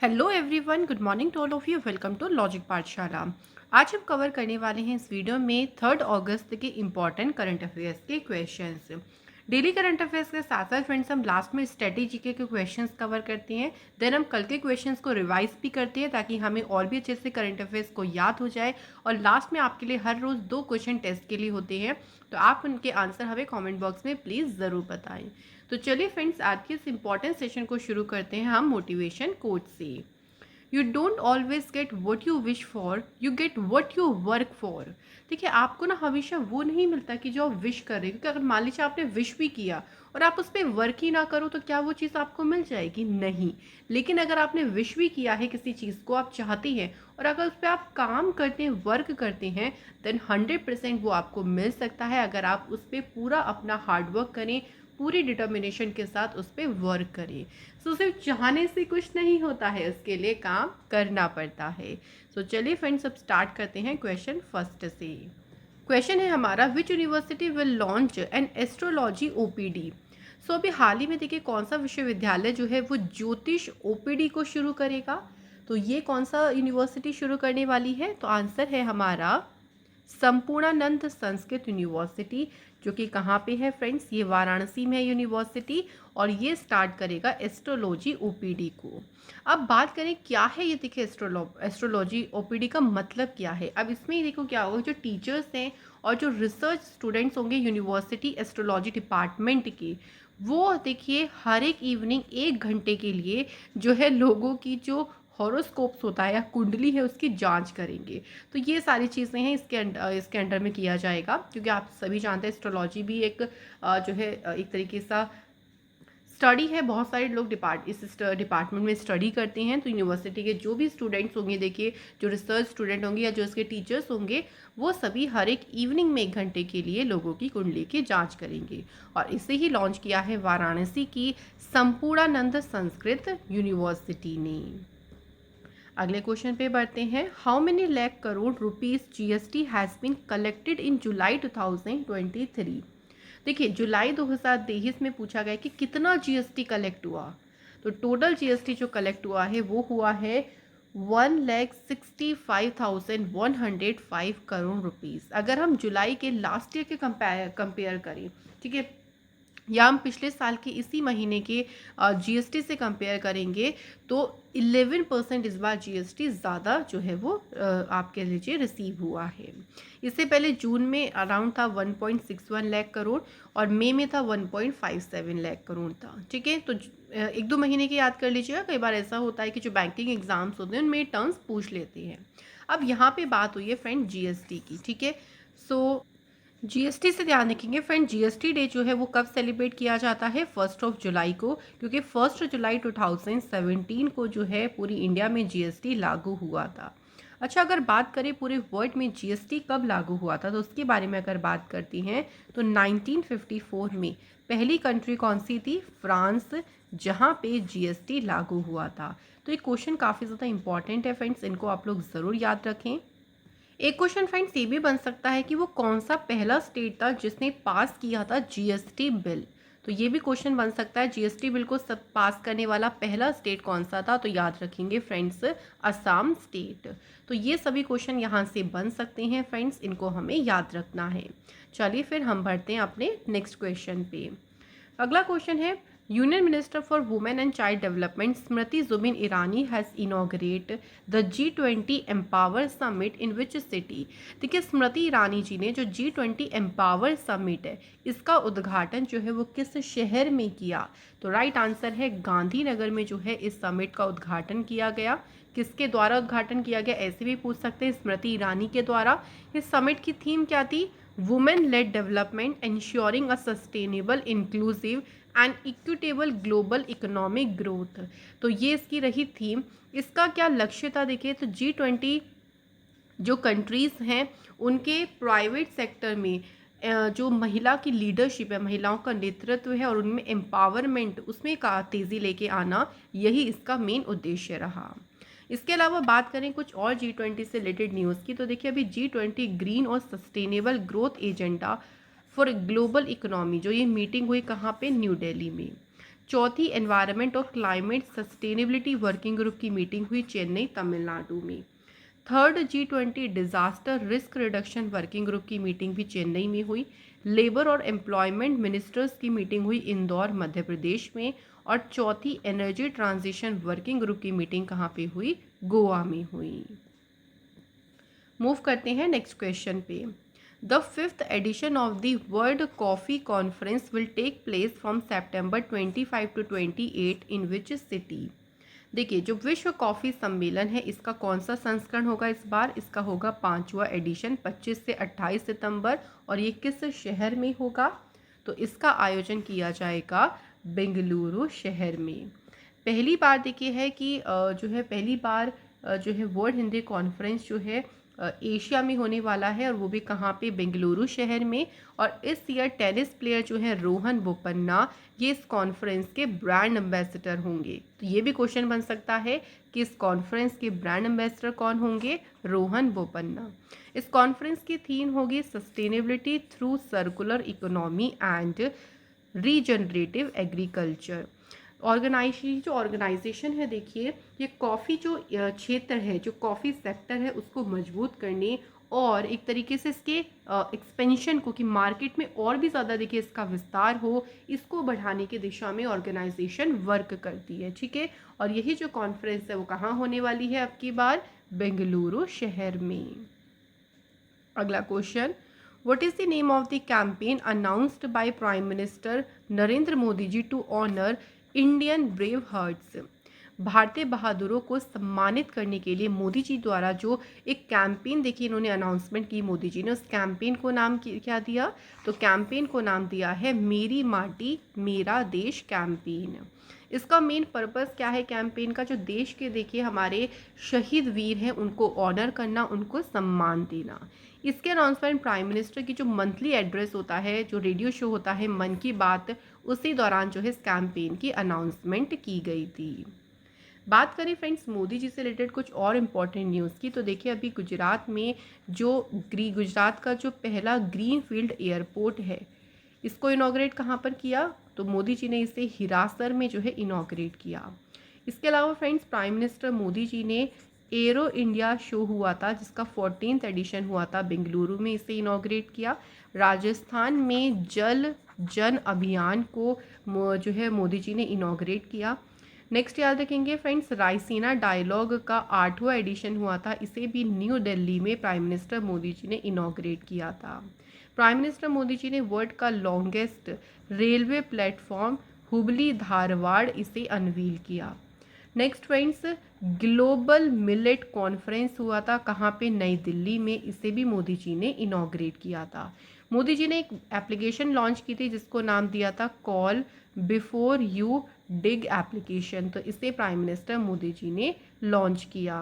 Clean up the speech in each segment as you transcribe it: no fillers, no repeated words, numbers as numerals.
Hello everyone, good morning to all of you. Welcome to logic Pathshala. आज हम cover करने वाले हैं इस वीडियो में 3 अगस्त के इम्पॉर्टेंट करंट अफेयर्स के क्वेश्चंस। डेली करंट अफेयर्स के साथ साथ फ्रेंड्स हम लास्ट में स्ट्रेटेजी के क्वेश्चंस कवर करते हैं। देन हम कल के क्वेश्चंस को रिवाइज भी करते हैं ताकि हमें और भी अच्छे से करंट अफेयर्स को याद हो जाए। और लास्ट में आपके लिए हर रोज़ 2 क्वेश्चन टेस्ट के लिए होते हैं, तो आप उनके आंसर हमें कॉमेंट बॉक्स में प्लीज़ ज़रूर बताएं। तो चलिए फ्रेंड्स, आज के इस इंपॉर्टेंट सेशन को शुरू करते हैं हम मोटिवेशन कोट से। You don't always get what you wish for, you get what you work for. देखिए, आपको ना हमेशा वो नहीं मिलता कि जो आप विश कर रहे हो, क्योंकि अगर मान लीजिए आपने विश भी किया और आप उस पर वर्क ही ना करो तो क्या वो चीज़ आपको मिल जाएगी? नहीं। लेकिन अगर आपने विश भी किया है किसी चीज़ को आप चाहते हैं और अगर उस पर आप काम करते हैं, वर्क करते हैं, देन 100% वो आपको मिल सकता है अगर आप उस पर पूरा अपना हार्डवर्क करें, पूरी डिटर्मिनेशन के साथ उस पर वर्क करें। सो सिर्फ चाहने से कुछ नहीं होता है, उसके लिए काम करना पड़ता है। सो चलिए फ्रेंड्स, अब स्टार्ट करते हैं क्वेश्चन फर्स्ट से। क्वेश्चन है हमारा, which university will launch an astrology OPD. So अभी हाल ही में देखिए कौन सा विश्वविद्यालय जो है वो ज्योतिष ओपीडी को शुरू करेगा। तो ये कौन सा यूनिवर्सिटी शुरू करने वाली है? तो आंसर है हमारा संपूर्णानंद संस्कृत यूनिवर्सिटी, जो कि कहाँ पे है फ्रेंड्स? ये वाराणसी में है यूनिवर्सिटी, और ये स्टार्ट करेगा एस्ट्रोलॉजी ओपीडी को। अब बात करें क्या है ये, देखिए एस्ट्रोलॉजी ओपीडी का मतलब क्या है। अब इसमें देखो क्या होगा, जो टीचर्स हैं और जो रिसर्च स्टूडेंट्स होंगे यूनिवर्सिटी एस्ट्रोलॉजी डिपार्टमेंट के, वो देखिए हर एक इवनिंग 1 घंटे के लिए जो है लोगों की जो हॉरोस्कोप्स होता है या कुंडली है उसकी जांच करेंगे। तो ये सारी चीज़ें हैं इसके अंडर में किया जाएगा, क्योंकि आप सभी जानते हैं एस्ट्रोलॉजी भी एक जो है एक तरीके सा स्टडी है। बहुत सारे लोग इस डिपार्टमेंट में स्टडी करते हैं। तो यूनिवर्सिटी के जो भी स्टूडेंट्स होंगे, देखिए जो रिसर्च स्टूडेंट होंगे या जो इसके टीचर्स होंगे, वो सभी हर एक इवनिंग में 1 घंटे के लिए लोगों की कुंडली की जांच करेंगे। और इसे ही लॉन्च किया है वाराणसी की संपूर्णानंद संस्कृत यूनिवर्सिटी ने। अगले क्वेश्चन पे बढ़ते हैं। How many lakh crore rupees GST has been collected in July 2023। देखिए, जुलाई 2023 में पूछा गया कि कितना जीएसटी कलेक्ट हुआ। तो टोटल जीएसटी जो कलेक्ट हुआ है वो हुआ है 1,65,105 करोड़ रुपीस। अगर हम जुलाई के लास्ट ईयर के कंपेयर करें, ठीक है, या हम पिछले साल के इसी महीने के जीएसटी से कंपेयर करेंगे, तो 11% इस बार जीएसटी ज़्यादा जो है वो आप कह लीजिए रिसीव हुआ है। इससे पहले जून में अराउंड था 1.61 लाख करोड़ और मई में था 1.57 लाख करोड़ था। ठीक है, तो 1-2 महीने की याद कर लीजिएगा। कई बार ऐसा होता है कि जो बैंकिंग एग्जाम्स होते हैं उनमें टर्म्स पूछ लेते हैं। अब यहाँ पे बात हुई है फ्रेंड जीएसटी की। ठीक है, सो जीएसटी से ध्यान रखेंगे फ्रेंड, जीएसटी डे जो है वो कब सेलिब्रेट किया जाता है? 1 जुलाई को, क्योंकि 1 जुलाई 2017 को जो है पूरी इंडिया में जीएसटी लागू हुआ था। अच्छा, अगर बात करें पूरे वर्ल्ड में जीएसटी कब लागू हुआ था, तो उसके बारे में अगर बात करती हैं तो 1954 में पहली कंट्री कौन सी थी? फ्रांस, जहाँ पे जीएसटी लागू हुआ था। तो ये क्वेश्चन काफ़ी ज़्यादा इंपॉर्टेंट है फ्रेंड्स, इनको आप लोग ज़रूर याद रखें। एक क्वेश्चन फ्रेंड्स ये भी बन सकता है कि वो कौन सा पहला स्टेट था जिसने पास किया था जीएसटी बिल। तो ये भी क्वेश्चन बन सकता है, जीएसटी बिल को सब पास करने वाला पहला स्टेट कौन सा था? तो याद रखेंगे फ्रेंड्स, असम स्टेट। तो ये सभी क्वेश्चन यहाँ से बन सकते हैं फ्रेंड्स, इनको हमें याद रखना है। चलिए फिर हम बढ़ते हैं अपने नेक्स्ट क्वेश्चन पे। अगला क्वेश्चन है, union minister for women and child development Smriti Zubin Irani has inaugurate the G20 empower summit in which city. देखिए, स्मृति ईरानी जी ने जो G20 एम्पावर समिट है इसका उद्घाटन जो है वो किस शहर में किया? तो राइट आंसर है गांधीनगर में जो है इस समिट का उद्घाटन किया गया। किसके द्वारा उद्घाटन किया गया ऐसे भी पूछ सकते हैं, स्मृति ईरानी के द्वारा। इस समिट की थीम क्या थी? Women lead development ensuring a sustainable, inclusive and equitable global economic growth. तो ये इसकी रही थीम। इसका क्या लक्ष्य था? देखिए, तो G20 जो कंट्रीज़ हैं उनके प्राइवेट सेक्टर में जो महिला की लीडरशिप है, महिलाओं का नेतृत्व है और उनमें एम्पावरमेंट, उसमें का तेज़ी लेके आना, यही इसका मेन उद्देश्य रहा। इसके अलावा बात करें कुछ और G20 से रिलेटेड न्यूज़ की, तो देखिए अभी G20 ग्रीन और sustainable growth agenda for global economy, जो ये मीटिंग हुई कहाँ पे? न्यू दिल्ली में। चौथी एनवायरनमेंट और क्लाइमेट सस्टेनेबिलिटी वर्किंग ग्रुप की मीटिंग हुई चेन्नई तमिलनाडु में। Third G20 disaster risk reduction working group की मीटिंग भी चेन्नई में हुई। लेबर और एम्प्लॉयमेंट मिनिस्टर्स की मीटिंग हुई इंदौर मध्य प्रदेश में। और चौथी एनर्जी ट्रांजिशन वर्किंग ग्रुप की मीटिंग कहाँ पे हुई? गोवा में हुई। मूव करते हैं नेक्स्ट क्वेश्चन पे। The fifth edition of the world coffee conference will take place from September 25 to 28 in which city? देखिए, जो विश्व कॉफ़ी सम्मेलन है इसका कौन सा संस्करण होगा इस बार? इसका होगा 5वां एडिशन 25 से 28 सितंबर। और ये किस शहर में होगा? तो इसका आयोजन किया जाएगा बेंगलुरु शहर में। पहली बार देखिए है कि जो है पहली बार जो है वर्ल्ड हिंदी कॉन्फ्रेंस जो है एशिया में होने वाला है, और वो भी कहाँ पे? बेंगलुरु शहर में। और इस ईयर टेनिस प्लेयर जो है रोहन बोपन्ना, ये इस कॉन्फ्रेंस के ब्रांड एम्बेसडर होंगे। तो ये भी क्वेश्चन बन सकता है कि इस कॉन्फ्रेंस के ब्रांड एम्बेसडर कौन होंगे? रोहन बोपन्ना। इस कॉन्फ्रेंस की थीम होगी sustainability through circular economy and regenerative agriculture. Organisation है देखिए, ये कॉफ़ी जो क्षेत्र है, जो कॉफ़ी सेक्टर है उसको मजबूत करने और एक तरीके से इसके एक्सपेंशन को, कि मार्केट में और भी ज़्यादा देखिए इसका विस्तार हो, इसको बढ़ाने की दिशा में ऑर्गेनाइजेशन वर्क करती है। ठीक है, और यही जो कॉन्फ्रेंस है वो कहाँ होने वाली है अब की बार? बेंगलुरु शहर में। अगला question, what is the name of the campaign announced by prime minister Narendra Modi ji to honour Indian brave hearts? भारतीय बहादुरों को सम्मानित करने के लिए मोदी जी द्वारा जो एक कैंपेन देखिए इन्होंने अनाउंसमेंट की मोदी जी ने, उस कैंपेन को नाम क्या दिया? तो कैंपेन को नाम दिया है मेरी माटी मेरा देश कैंपेन। इसका मेन पर्पस क्या है कैंपेन का? जो देश के देखिए हमारे शहीद वीर हैं उनको ऑनर करना, उनको सम्मान देना। इसके अनाउंसमेंट प्राइम मिनिस्टर की जो मंथली एड्रेस होता है, जो रेडियो शो होता है मन की बात, उसी दौरान जो है इस कैंपेन की अनाउंसमेंट की गई थी। बात करें फ्रेंड्स मोदी जी से रिलेटेड कुछ और इम्पॉर्टेंट न्यूज़ की, तो देखिए अभी गुजरात में जो गुजरात का जो पहला ग्रीन फील्ड एयरपोर्ट है, इसको इनॉग्रेट कहाँ पर किया? तो मोदी जी ने इसे हिरासर में जो है इनॉग्रेट किया। इसके अलावा friends prime minister Modi ji ने एरो इंडिया शो हुआ था जिसका 14th एडिशन हुआ था बेंगलुरु में, इसे इनॉग्रेट किया। राजस्थान में जल जन अभियान को जो है मोदी जी ने इनॉग्रेट किया। नेक्स्ट याद रखेंगे फ्रेंड्स, रायसीना डायलॉग का 8वां एडिशन हुआ था, इसे भी न्यू दिल्ली में प्राइम मिनिस्टर मोदी जी ने इनॉग्रेट किया था। प्राइम मिनिस्टर मोदी जी ने वर्ल्ड का longest railway platform Hubli Dharwad इसे अनवील किया। Next friends, global millet conference हुआ था कहाँ पे? नई दिल्ली में, इसे भी मोदी जी ने इनॉग्रेट किया था। मोदी जी ने एक एप्लीकेशन लॉन्च की थी जिसको नाम दिया था call before you dig application, तो इसे प्राइम मिनिस्टर मोदी जी ने लॉन्च किया।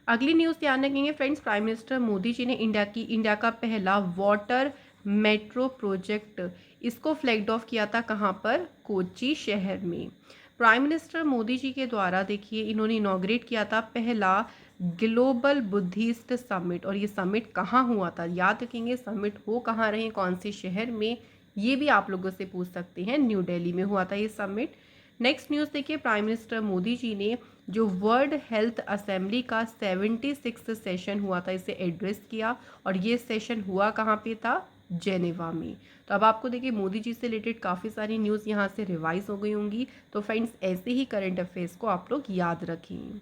अगली न्यूज़ ध्यान रखेंगे friends, prime minister Modi ji ने इंडिया का पहला वाटर मेट्रो प्रोजेक्ट, इसको फ्लैग्ड ऑफ किया था कहाँ पर? कोच्चि शहर में। प्राइम मिनिस्टर मोदी जी के द्वारा देखिए इन्होंने इनॉग्रेट किया था पहला ग्लोबल बुद्धिस्ट समिट, और ये समिट कहाँ हुआ था? याद रखेंगे समिट हो कहाँ रहे, कौन से शहर में, ये भी आप लोगों से पूछ सकते हैं। न्यू दिल्ली में हुआ था ये समिट। नेक्स्ट न्यूज़ देखिए, प्राइम मिनिस्टर मोदी जी ने जो वर्ल्ड हेल्थ असेंबली का 76 सेशन हुआ था इसे एड्रेस किया, और ये सेशन हुआ कहाँ पे था? जेनेवा में। तो अब आपको देखिए मोदी जी से रिलेटेड काफ़ी सारी न्यूज़ यहाँ से रिवाइज हो गई होंगी, तो फ्रेंड्स ऐसे ही करंट अफेयर्स को आप लोग याद रखें।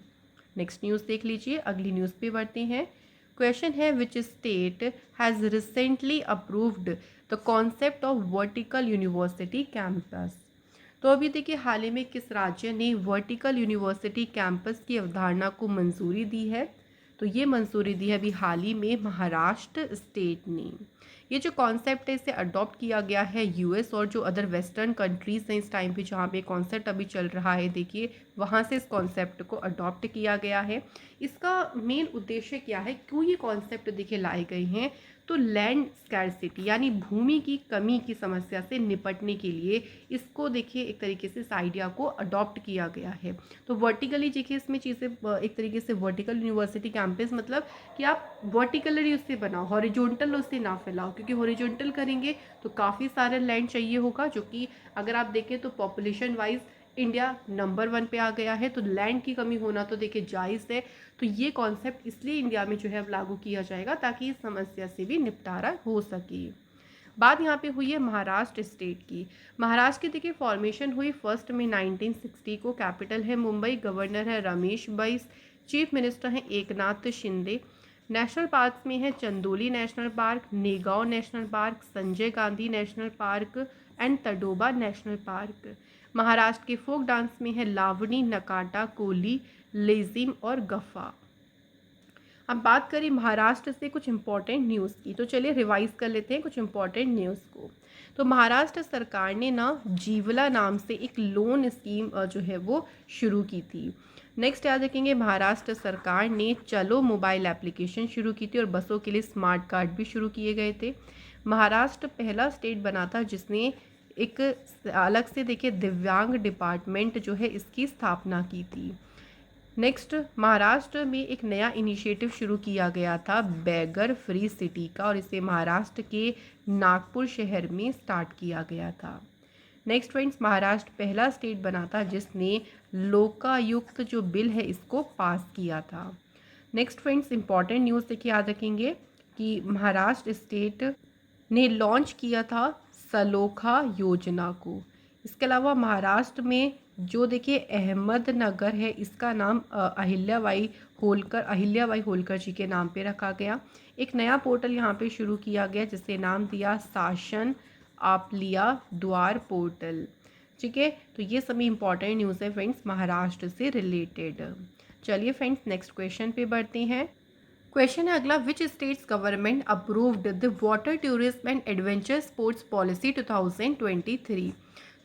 नेक्स्ट न्यूज़ देख लीजिए, अगली न्यूज़ पे बढ़ते हैं। क्वेश्चन है which state has recently approved the concept of vertical university campus? तो अभी देखिए हाल ही में किस राज्य ने वर्टिकल यूनिवर्सिटी कैंपस की अवधारणा को मंजूरी दी है? तो ये मंजूरी दी है अभी हाल ही में महाराष्ट्र स्टेट ने। ये जो कॉन्सेप्ट है इसे अडॉप्ट किया गया है यूएस और जो अदर वेस्टर्न कंट्रीज़ हैं इस टाइम पे, जहाँ पे कॉन्सेप्ट अभी चल रहा है देखिए वहाँ से इस कॉन्सेप्ट को अडॉप्ट किया गया है। इसका मेन उद्देश्य क्या है, क्यों ये कॉन्सेप्ट देखिए लाए गए हैं? तो लैंड स्कैरसिटी यानी भूमि की कमी की समस्या से निपटने के लिए इसको देखिए एक तरीके से इस आइडिया को अडॉप्ट किया गया है। तो वर्टिकली देखिए इसमें चीज़ें एक तरीके से वर्टिकल यूनिवर्सिटी कैंपस मतलब कि आप वर्टिकली उससे बनाओ, हॉरिजॉन्टल उससे ना फैलाओ, क्योंकि हॉरिजॉन्टल करेंगे तो काफ़ी सारा लैंड चाहिए होगा, जो कि अगर आप देखें तो पॉपुलेशन वाइज इंडिया नंबर 1 पे आ गया है। तो लैंड की कमी होना तो देखिए जायज़ है। तो ये कॉन्सेप्ट इसलिए इंडिया में जो है अब लागू किया जाएगा ताकि इस समस्या से भी निपटारा हो सके। बात यहाँ पे हुई है महाराष्ट्र स्टेट की। महाराष्ट्र की देखिए फॉर्मेशन हुई 1 मई 1960 को। कैपिटल है मुंबई, गवर्नर है रमेश बैस, चीफ मिनिस्टर हैं एकनाथ शिंदे। नेशनल पार्क में है Chandoli national park, Negaon national park, Sanjay Gandhi national park and Tadoba national park. Maharashtra के फोक डांस में है लावणी, नकाटा, कोली, लेजिम और गफ्फा। अब बात करें महाराष्ट्र से कुछ इंपॉर्टेंट न्यूज़ की, तो चलिए रिवाइज कर लेते हैं कुछ इंपॉर्टेंट न्यूज़ को। तो महाराष्ट्र सरकार ने ना जीवला नाम से एक लोन स्कीम जो है वो शुरू की थी। नेक्स्ट याद रखेंगे, महाराष्ट्र सरकार ने चलो मोबाइल एप्लीकेशन शुरू की थी और बसों के लिए स्मार्ट कार्ड भी शुरू किए गए थे। महाराष्ट्र पहला स्टेट बना था जिसने एक अलग से देखिए दिव्यांग डिपार्टमेंट जो है इसकी स्थापना की थी। नेक्स्ट, महाराष्ट्र में एक नया इनिशिएटिव शुरू किया गया था बैगर फ्री सिटी का, और इसे महाराष्ट्र के नागपुर शहर में स्टार्ट किया गया था। नेक्स्ट फ्रेंड्स, महाराष्ट्र पहला स्टेट बना था जिसने लोकायुक्त जो बिल है इसको पास किया था। नेक्स्ट फ्रेंड्स, इंपॉर्टेंट न्यूज़ देखिए याद रखेंगे कि महाराष्ट्र स्टेट ने लॉन्च किया था सलोखा योजना को। इसके अलावा महाराष्ट्र में जो देखिए अहमदनगर है इसका नाम अहिल्याबाई होलकर जी के नाम पे रखा गया। एक नया पोर्टल यहाँ पे शुरू किया गया जिसे नाम दिया शासन आपलिया द्वार पोर्टल। ठीक है, तो ये सभी इंपॉर्टेंट न्यूज़ है फ्रेंड्स महाराष्ट्र से रिलेटेड। चलिए फ्रेंड्स नेक्स्ट क्वेश्चन पे बढ़ते हैं। क्वेश्चन है अगला, which states government approved the water tourism and adventure sports policy 2023।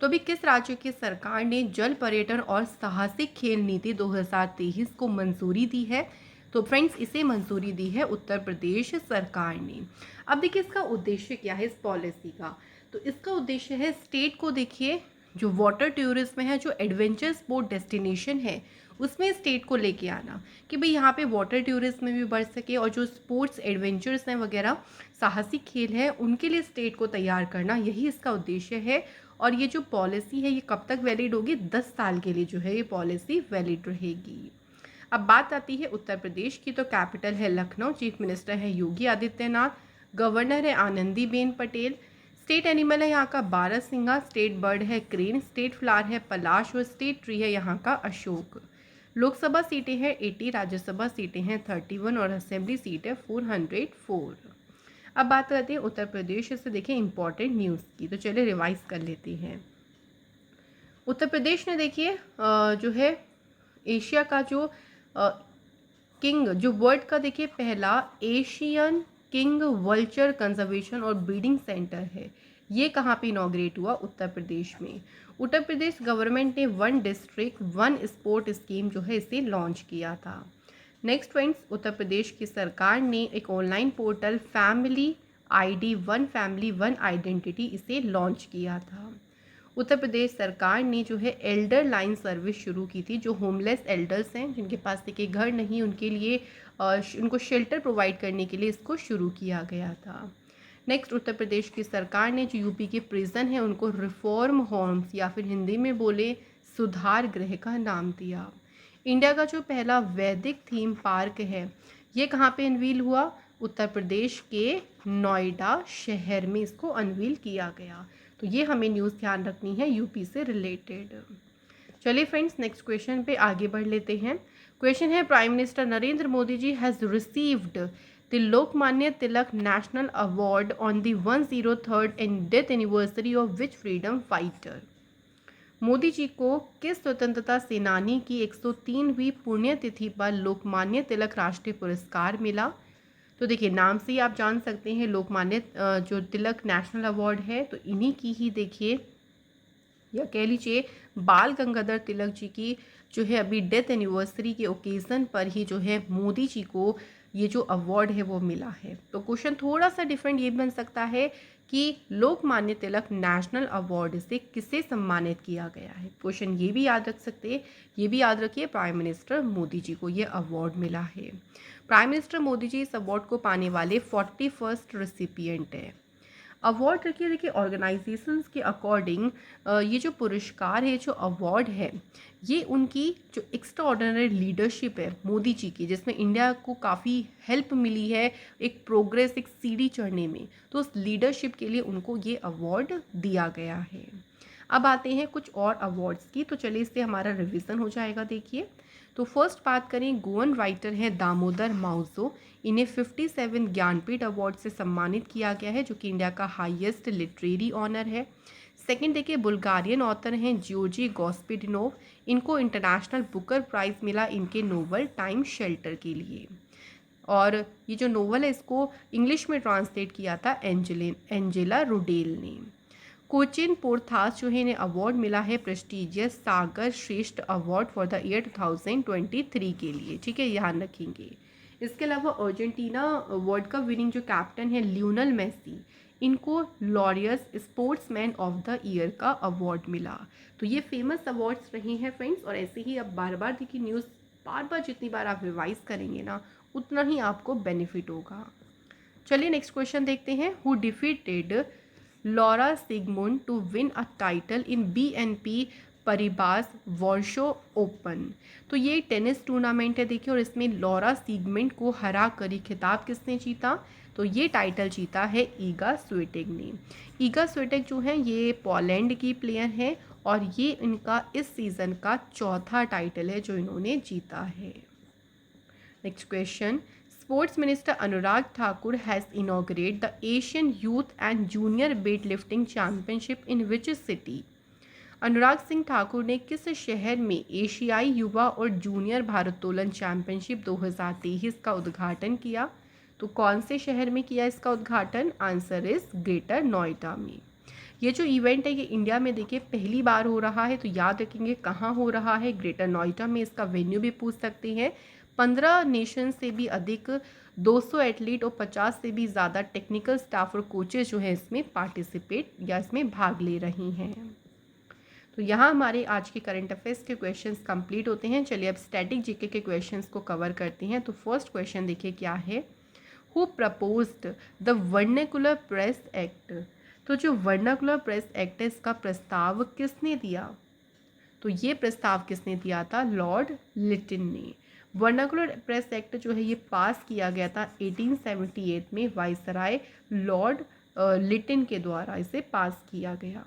तो अभी किस राज्य की सरकार ने जल पर्यटन और साहसिक खेल नीति 2023 को मंजूरी दी है? तो फ्रेंड्स इसे मंजूरी दी है उत्तर प्रदेश सरकार ने। अब देखिए इसका उद्देश्य क्या है इस पॉलिसी का, तो इसका उद्देश्य है स्टेट को देखिए जो वाटर टूरिज्म है, जो एडवेंचर स्पोर्ट डेस्टिनेशन है उसमें स्टेट को लेके आना कि भाई यहाँ पे वाटर टूरिज्म में भी बढ़ सके, और जो स्पोर्ट्स एडवेंचर्स हैं वगैरह साहसिक खेल है उनके लिए स्टेट को तैयार करना, यही इसका उद्देश्य है। और ये जो पॉलिसी है ये कब तक वैलिड होगी? 10 साल के लिए जो है ये पॉलिसी वैलिड रहेगी। अब बात आती है उत्तर प्रदेश की, तो कैपिटल है लखनऊ, चीफ मिनिस्टर है योगी आदित्यनाथ, गवर्नर है आनंदीबेन पटेल। स्टेट एनिमल है यहाँ का बारहसिंगा, स्टेट बर्ड है क्रेन, स्टेट फ्लावर है पलाश और स्टेट ट्री है यहाँ का अशोक। लोकसभा सीटें हैं 80, राज्यसभा सीटें हैं 31 और असेंबली सीट है 404। अब बात करते हैं उत्तर प्रदेश से देखिए इंपॉर्टेंट न्यूज़ की, तो चलिए रिवाइज कर लेते हैं। उत्तर प्रदेश ने देखिए जो है एशिया का जो किंग, जो वर्ल्ड का देखिए पहला एशियन किंग वल्चर कंजर्वेशन और ब्रीडिंग सेंटर है, ये कहाँ पे इनॉग्रेट हुआ? उत्तर प्रदेश में। उत्तर प्रदेश गवर्नमेंट ने 1 डिस्ट्रिक्ट 1 स्पोर्ट स्कीम जो है इसे लॉन्च किया था। नेक्स्ट फ्रेंड्स, उत्तर प्रदेश की सरकार ने एक online portal family ID 1 family 1 identity इसे लॉन्च किया था। उत्तर प्रदेश सरकार ने जो है एल्डर लाइन सर्विस शुरू की थी, जो होमलेस एल्डर्स हैं जिनके पास देखिए घर नहीं, उनके लिए उनको शेल्टर प्रोवाइड करने के लिए इसको शुरू किया गया था। नेक्स्ट, उत्तर प्रदेश की सरकार ने जो यूपी के प्रिजन है उनको रिफॉर्म होम्स या फिर हिंदी में बोले सुधार गृह का नाम दिया। इंडिया का जो पहला वैदिक थीम पार्क है ये कहाँ पे अनवील हुआ? उत्तर प्रदेश के नोएडा शहर में इसको अनवील किया गया। तो ये हमें न्यूज़ ध्यान रखनी है यूपी से रिलेटेड। चलिए फ्रेंड्स नेक्स्ट क्वेश्चन पे आगे बढ़ लेते हैं। क्वेश्चन है, prime minister Narendra Modi ji has received the Lokmanya Tilak national award on the 103rd and death anniversary of which freedom fighter. Modi ji को किस स्वतंत्रता सेनानी की 103वीं पुण्यतिथि पर लोकमान्य तिलक राष्ट्रीय पुरस्कार मिला? तो देखिए नाम से ही आप जान सकते हैं लोकमान्य जो तिलक नेशनल अवार्ड है तो इन्हीं की ही देखिए, या कह लीजिए बाल गंगाधर तिलक जी की जो है अभी डेथ एनिवर्सरी के ओकेज़न पर ही जो है मोदी जी को ये जो अवार्ड है वो मिला है। तो क्वेश्चन थोड़ा सा डिफरेंट ये बन सकता है कि लोकमान्य तिलक नेशनल अवार्ड से किसे सम्मानित किया गया है। क्वेश्चन ये भी याद रख सकते हैं, ये भी याद रखिए प्राइम मिनिस्टर मोदी जी को ये अवार्ड मिला है। प्राइम मिनिस्टर मोदी जी इस अवार्ड को पाने वाले 41st रेसिपिएंट है। अवार्ड रखिए, देखिए ऑर्गेनाइजेशंस के अकॉर्डिंग ये जो पुरस्कार है, जो अवार्ड है, ये उनकी जो एक्स्ट्रा ऑर्डिनरी लीडरशिप है मोदी जी की, जिसमें इंडिया को काफ़ी हेल्प मिली है एक प्रोग्रेस, एक सीढ़ी चढ़ने में, तो उस लीडरशिप के लिए उनको ये अवार्ड दिया गया है। अब आते हैं कुछ और अवार्ड्स की, तो चलिए इससे हमारा रिवीजन हो जाएगा। देखिए, तो फर्स्ट बात करें, गोवन राइटर हैं दामोदर माउजो, इन्हें 57 ज्ञानपीठ अवार्ड से सम्मानित किया गया है, जो कि इंडिया का हाईएस्ट लिटरेरी ऑनर है। सेकंड देखिए, बुल्गारियन ऑथर हैं जियोर्जी गॉस्पिडिनोव, इनको इंटरनेशनल बुकर प्राइज मिला इनके नोवेल टाइम शेल्टर के लिए। और ये जो नोवेल है इसको इंग्लिश में ट्रांसलेट किया था एंजेला रोडेल ने। कोचिन पोर्थास जो है इन्हें अवार्ड मिला है प्रेस्टिजियस सागर श्रेष्ठ अवार्ड फॉर द ईयर 2023 के लिए, ठीक है, ध्यान रखेंगे। इसके अलावा अर्जेंटीना वर्ल्ड कप विनिंग जो कैप्टन है लियोनल मेसी, इनको Laureus sportsman of the year का अवार्ड मिला। तो ये फेमस अवार्ड्स रहे हैं फ्रेंड्स, और ऐसे ही अब बार बार देखिए न्यूज़ बार बार जितनी बार आप रिवाइज करेंगे ना उतना ही आपको बेनिफिट होगा। चलिए नेक्स्ट क्वेश्चन देखते हैं। Who defeated Laura Siegemund to win a title in BNP Paribas Warsaw open. तो ये टेनिस टूर्नामेंट है देखिए, और इसमें लॉरा सिगमुंड को हरा कर खिताब किसने जीता, तो ये टाइटल जीता है ईगा स्विएटेक ने। ईगा स्विएटेक जो है ये पोलैंड की प्लेयर है, और ये इनका इस सीज़न का चौथा टाइटल है जो इन्होंने जीता है। Next question, sports minister Anurag Thakur has inaugurate the Asian youth and junior weight lifting championship in which city. Anurag Singh Thakur ने किस शहर में एशियाई युवा और जूनियर भारोत्तोलन चैंपियनशिप 2023 का उद्घाटन किया। तो कौन से शहर में किया इसका उद्घाटन, आंसर इज ग्रेटर नोएडा में। ये जो इवेंट है ये इंडिया में देखिए पहली बार हो रहा है, तो याद रखेंगे कहाँ हो रहा है, ग्रेटर नोएडा में। इसका वेन्यू भी पूछ सकते हैं। 15 नेशन से भी अधिक 200 एथलीट और 50 से भी ज़्यादा टेक्निकल स्टाफ और कोचेज जो है इसमें पार्टिसिपेट या इसमें भाग ले रही हैं। तो यहाँ हमारे आज के करंट अफेयर्स के क्वेश्चंस कंप्लीट होते हैं। चलिए अब स्टैटिक जीके के क्वेश्चंस को कवर करते हैं। तो फर्स्ट क्वेश्चन देखिए क्या है, who proposed the vernacular press act. तो जो वर्नाकुलर प्रेस एक्ट है इसका प्रस्ताव किसने दिया, तो ये प्रस्ताव किसने दिया था, लॉर्ड लिटिन ने। वर्नाकुलर प्रेस एक्ट जो है ये पास किया गया था 1878 में वाइसराय लॉर्ड लिटिन के द्वारा इसे पास किया गया।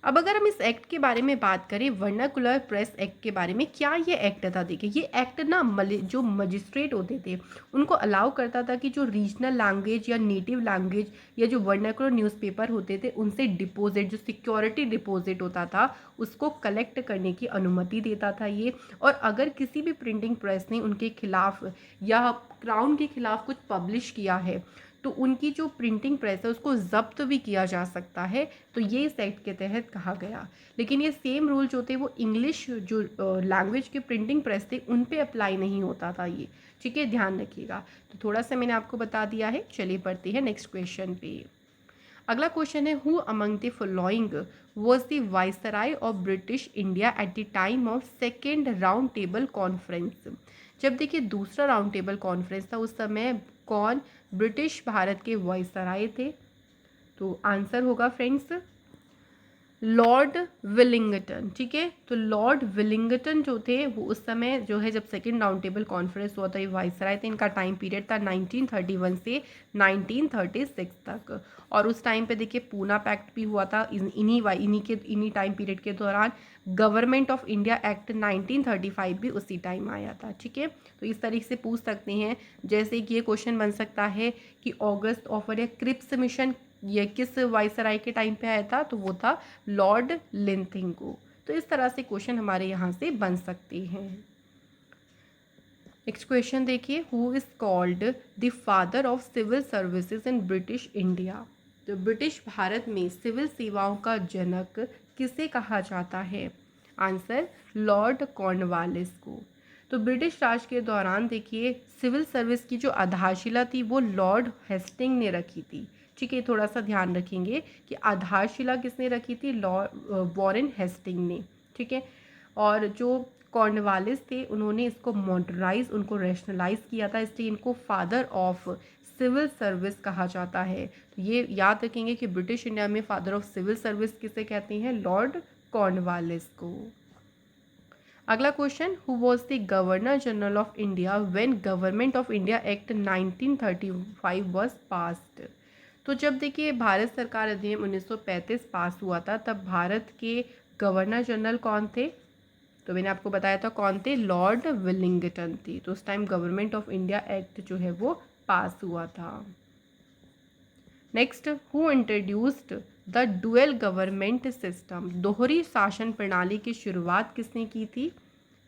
अब अगर हम इस एक्ट के बारे में बात करें, वर्नाकुलर प्रेस एक्ट के बारे में, क्या ये एक्ट था, देखिए ये एक्ट ना जो मजिस्ट्रेट होते थे उनको अलाउ करता था कि जो रीजनल लैंग्वेज या नेटिव लैंग्वेज या जो वर्नाकुलर न्यूज़पेपर होते थे उनसे डिपॉजिट, जो सिक्योरिटी डिपॉजिट होता था उसको कलेक्ट करने की अनुमति देता था ये। और अगर किसी भी प्रिंटिंग प्रेस ने उनके खिलाफ या क्राउन के खिलाफ कुछ पब्लिश किया है तो उनकी जो प्रिंटिंग प्रेस है उसको जब्त भी किया जा सकता है। तो ये इस एक्ट के तहत कहा गया। लेकिन ये सेम रूल जो थे वो इंग्लिश जो लैंग्वेज के प्रिंटिंग प्रेस थे उन पे अप्लाई नहीं होता था ये, ठीक है, ध्यान रखिएगा। तो थोड़ा सा मैंने आपको बता दिया है। चलिए पढ़ते हैं नेक्स्ट क्वेश्चन पे। अगला क्वेश्चन है, who among the following was the viceroy of British India at the time of second round table conference. जब देखिए दूसरा राउंड टेबल कॉन्फ्रेंस था उस समय कौन ब्रिटिश भारत के वाइसराय थे, तो आंसर होगा फ्रेंड्स लॉर्ड विलिंगटन, ठीक है। तो लॉर्ड विलिंगटन जो थे वो उस समय जो है जब सेकेंड राउंड टेबल कॉन्फ्रेंस हुआ था, ये वाइसराय थे। इनका टाइम पीरियड था 1931 से 1936 तक। और उस टाइम पे देखिए पूना पैक्ट भी हुआ था इन्हीं टाइम पीरियड के दौरान। गवर्नमेंट ऑफ इंडिया एक्ट 1935 भी उसी टाइम आया था, ठीक है। तो इस तरीके से पूछ सकते हैं, जैसे कि ये क्वेश्चन बन सकता है कि ऑगस्ट ऑफर या क्रिप्स मिशन ये किस वाइसराय के टाइम पे आया था, तो वो था लॉर्ड लिंथिंगो। तो इस तरह से क्वेश्चन हमारे यहाँ से बन सकते हैं। नेक्स्ट क्वेश्चन देखिए, who is called the father of civil services in British India. तो ब्रिटिश भारत में सिविल सेवाओं का जनक किसे कहा जाता है, आंसर लॉर्ड कॉर्नवालिस को। तो ब्रिटिश राज के दौरान देखिए सिविल सर्विस की जो आधारशिला थी वो लॉर्ड हेस्टिंग ने रखी थी। ठीक है, थोड़ा सा ध्यान रखेंगे कि आधारशिला किसने रखी थी, लॉर्ड वॉरेन हेस्टिंग ने। ठीक है, और जो कॉर्नवालिस थे उन्होंने इसको मॉडर्नाइज, उनको रैशनलाइज किया था, इसलिए इनको फादर ऑफ सिविल सर्विस कहा जाता है। तो ये याद रखेंगे कि ब्रिटिश इंडिया में फादर ऑफ सिविल सर्विस किसे कहते हैं, लॉर्ड कॉर्नवालिस को। अगला question, who was the governor general of India when government of India act 1935 was passed. तो जब देखिए भारत सरकार अधिनियम 1935 पास हुआ था तब भारत के गवर्नर जनरल कौन थे, तो मैंने आपको बताया था कौन थे, लॉर्ड विलिंगटन थी। तो उस time government of India act जो है वो पास हुआ था। Next, who introduced the dual government system, दोहरी शासन प्रणाली की शुरुआत किसने की थी,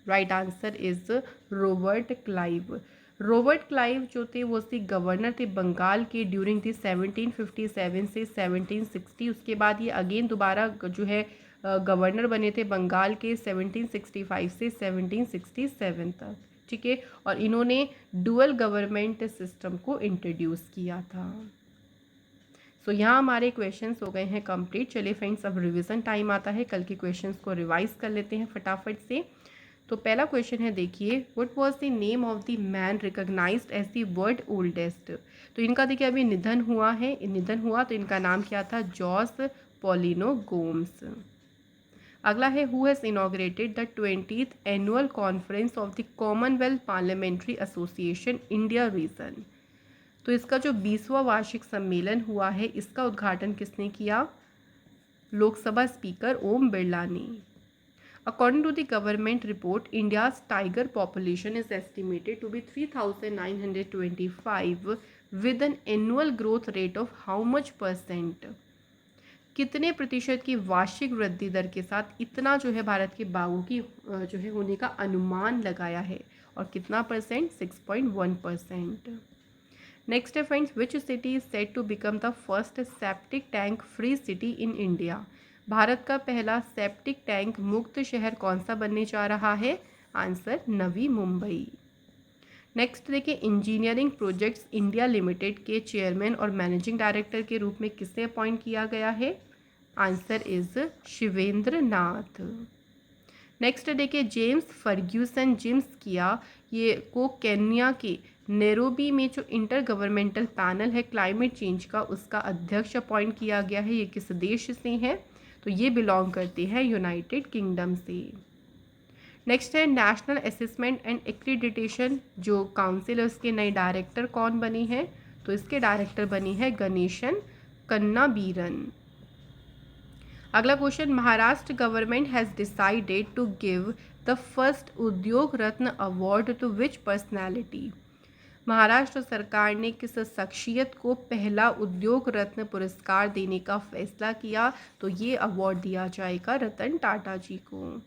right answer is Robert Clive. Robert Clive जो थे वो गवर्नर थे बंगाल के ड्यूरिंग दी 1757 से 1760। उसके बाद ये अगेन दोबारा जो है गवर्नर बने थे बंगाल के 1765 से 1767 तक। ठीक है, और इन्होंने डुअल गवर्नमेंट सिस्टम को इंट्रोड्यूस किया था। सो यहाँ हमारे क्वेश्चंस हो गए हैं कंप्लीट। चलिए फ्रेंड्स, अब रिवीजन टाइम आता है, कल के क्वेश्चंस को रिवाइज कर लेते हैं फटाफट से। तो पहला क्वेश्चन है देखिए, what was the name of the man recognised as the world oldest. तो इनका देखिए अभी निधन हुआ तो इनका नाम क्या था, जॉस पॉलिनो गोम्स। अगला है, who has inaugurated the 20th annual conference of the Commonwealth parliamentary association India region. तो इसका जो 20वां वार्षिक सम्मेलन हुआ है इसका उद्घाटन किसने किया, लोकसभा स्पीकर ओम बिरला ने। According to the government report, India's tiger population is estimated to be 3925 with an annual growth rate of how much %। कितने प्रतिशत की वार्षिक वृद्धि दर के साथ इतना जो है भारत के बाघों की जो है होने का अनुमान लगाया है, और कितना %, 6.1%। नेक्स्ट है friends, which city is set to become the first septic tank free city in India. भारत का पहला सेप्टिक टैंक मुक्त शहर कौन सा बनने जा रहा है, आंसर नवी मुंबई। नेक्स्ट देखिए, इंजीनियरिंग प्रोजेक्ट्स इंडिया लिमिटेड के चेयरमैन और मैनेजिंग डायरेक्टर के रूप में किसे अपॉइंट किया गया है, answer is Shivendra Nath. Next देखिए, जेम्स फर्ग्यूसन जिम्स किया ये को केन्या के नैरोबी में जो इंटर गवर्नमेंटल पैनल है क्लाइमेट चेंज का, उसका अध्यक्ष अपॉइंट किया गया है। ये किस देश से हैं, तो ये बिलोंग करते हैं यूनाइटेड किंगडम से। नेक्स्ट है, नेशनल असेसमेंट एंड एक्रीडिटेशन जो काउंसिल है उसके नए डायरेक्टर कौन बने हैं, तो इसके डायरेक्टर बनी है गणेशन कन्नाबीरन। अगला question, Maharashtra government has decided to give the first Udyog Ratna award to which personality. Maharashtra सरकार ने किस शख्सियत को पहला उद्योग रत्न पुरस्कार देने का फैसला किया, तो ये अवार्ड दिया जाएगा रतन टाटा जी को।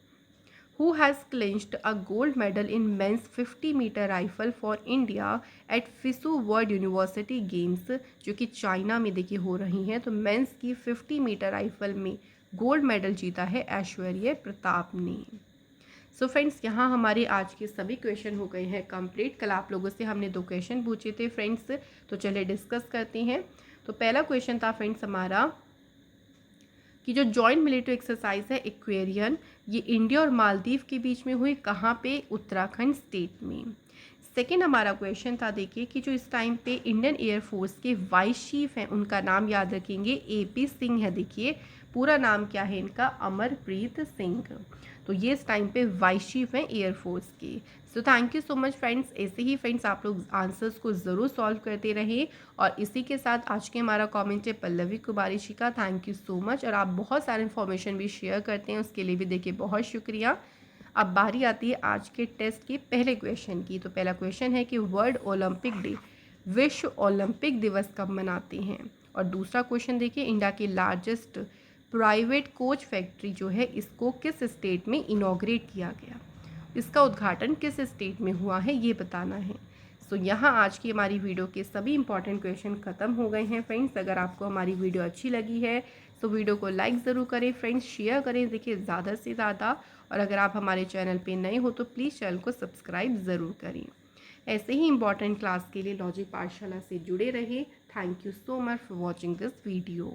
Who has clinched a gold medal in men's 50 metre rifle for India at FISU world university games, जो कि चाइना में देखिए हो रही हैं। तो मेंस की 50 मीटर राइफल में गोल्ड मेडल जीता है ऐश्वर्य प्रताप ने। सो फ्रेंड्स, यहाँ हमारे आज के सभी क्वेश्चन हो गए हैं कंप्लीट। कल आप लोगों से हमने 2 क्वेश्चन पूछे थे फ्रेंड्स, तो चलिए डिस्कस करते हैं। तो पहला क्वेश्चन था फ्रेंड्स हमारा कि जो जॉइंट मिलिट्री एक्सरसाइज है एक्वेरियन, ये इंडिया और मालदीव के बीच में हुई कहाँ पे, उत्तराखंड स्टेट में। सेकेंड हमारा क्वेश्चन था देखिए कि जो इस टाइम पे इंडियन एयरफोर्स के वाइस चीफ हैं उनका नाम याद रखेंगे, AP सिंह है। देखिए पूरा नाम क्या है इनका, अमरप्रीत सिंह। तो ये इस टाइम पे वाइस चीफ हैं एयरफोर्स के। So thank you so much friends. ऐसे ही फ्रेंड्स आप लोग आंसर्स को ज़रूर सॉल्व करते रहिए। और इसी के साथ आज के हमारा कमेंट है पल्लवी कुबारिशी का, थैंक यू सो मच। और आप बहुत सारे इन्फॉर्मेशन भी शेयर करते हैं, उसके लिए भी देखिए बहुत शुक्रिया। अब बारी आती है आज के टेस्ट के पहले क्वेश्चन की। तो पहला क्वेश्चन है कि वर्ल्ड ओलंपिक डे, विश्व ओलंपिक दिवस कब मनाते हैं। और दूसरा क्वेश्चन देखिए, इंडिया की लार्जेस्ट प्राइवेट कोच फैक्ट्री जो है इसको किस स्टेट में इनॉग्रेट किया गया, इसका उद्घाटन किस स्टेट में हुआ है ये बताना है। सो यहाँ आज की हमारी वीडियो के सभी इंपॉर्टेंट क्वेश्चन ख़त्म हो गए हैं फ्रेंड्स। अगर आपको हमारी वीडियो अच्छी लगी है तो वीडियो को लाइक ज़रूर करें फ्रेंड्स, शेयर करें देखिए ज़्यादा से ज़्यादा। और अगर आप हमारे चैनल पे नए हो तो प्लीज़ चैनल को सब्सक्राइब ज़रूर करें। ऐसे ही इंपॉर्टेंट क्लास के लिए लॉजिक पाठशाला से जुड़े रहे। Thank you so much for watching this video.